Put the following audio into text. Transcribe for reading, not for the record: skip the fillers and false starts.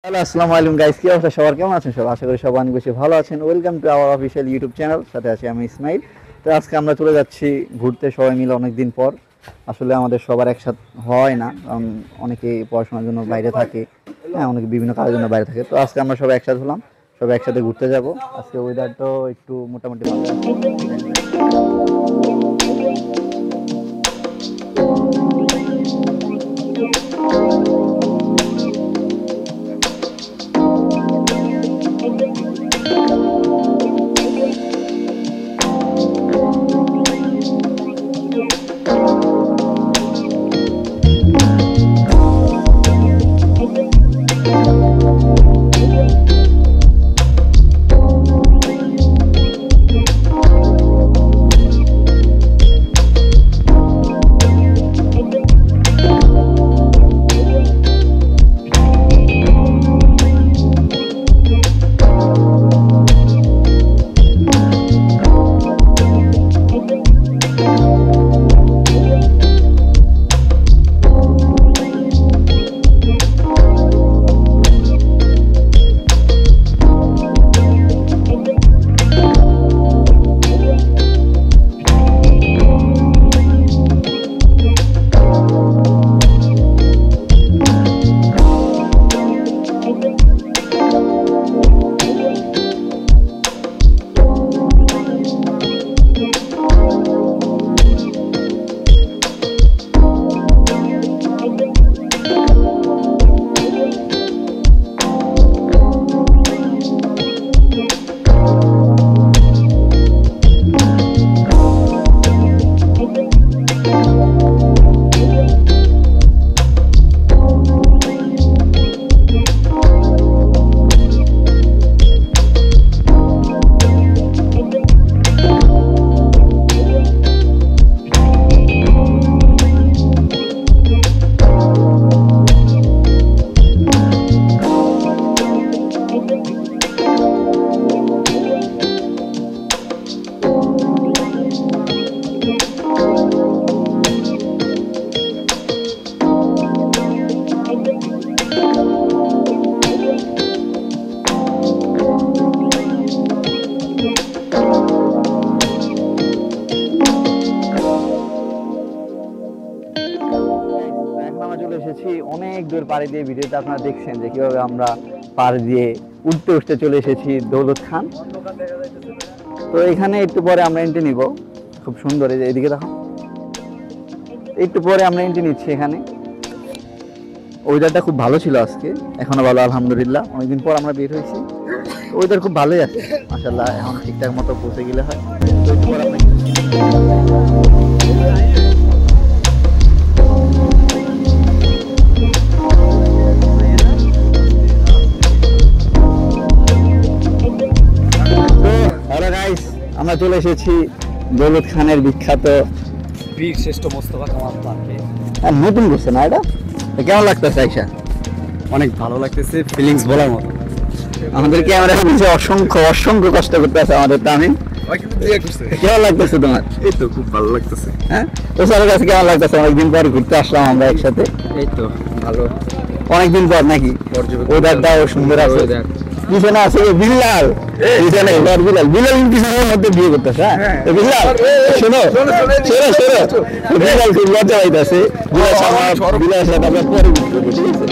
Hello আসসালামু আলাইকুম guys, কি অবস্থা সবার, কেমন আছেন সব? আশা করি সবাই অনেক বেশি ভালো আছেন। Welcome to our official YouTube channel, সাথে আছি আমি ইসমাইল। তো আজকে আমরা চলে যাচ্ছি ঘুরতে সবাই মিলে অনেক দিন পর। আসলে আমাদের সবার একসাথে হয় না, কারণ অনেকে পড়াশোনার জন্য বাইরে থাকে, হ্যাঁ অনেকে বিভিন্ন কাজের জন্য বাইরে থাকে। তো আজকে আমরা সবাই একসাথে হলাম, সবাই একসাথে ঘুরতে যাব। আজকে ওয়েদারটাও একটু মোটামুটি ভালো আছে। অনেক দূর পাড়ি দিয়ে ভিডিওতে আপনারা দেখছেন যে কিভাবে আমরা পাড়ি দিয়ে উঠতে উঠতে চলে এসেছি দৌলত খান। তো এখানে একটু পরে আমরা এন্ট্রি নিব, খুব সুন্দর, এদিকে দেখো, একটু পরে আমরা এন্ট্রি নিচ্ছি এখানে। ওয়েদারটা খুব ভালো ছিল আজকে, এখনো ভালো আলহামদুলিল্লাহ। অনেকদিন পর আমরা বের হয়েছি, ওয়েদার খুব ভালোই আছে মাশাআল্লাহ। এখন ঠিকঠাক মতো পৌঁছে গেলে হয়। তো একটু পরে আমরা আমরা চলে এসেছি দৌলত খানের বিখ্যাত বীর শ্রেষ্ঠ মোস্তফা কামাল পার্কে। নতুন করছে না এটা? কেমন লাগতেছে আইসা? অনেক ভালো লাগতেছে, ফিলিংস বলার মতো। আমাদের ক্যামেরা নিচে অসংখ্য অসংখ্য কষ্ট করতে আছে আমাদের তামিম। কেমন লাগতেছে তোমার? এই তো খুব ভালো লাগতেছে। হ্যাঁ, তো স্যারের কাছে কেমন লাগতেছে? অনেকদিন পর ঘুরতে আসলাম আমরা একসাথে। এই তো ভালো, অনেকদিন পর নাকি? ওয়েদারটাও সুন্দর আছে। পিছনে আছে বিল্লাল, পিছনে বিলাল, বিলাল পিছনের মধ্যে বিয়ে করতেছে। হ্যাঁ বিল্লাল শোনো শোনো শোনো, বিল্লাল খুব লজ্জা পাইতেছে। বিলাল সাথে আমরা পরে ঘুরতে, ঠিক আছে?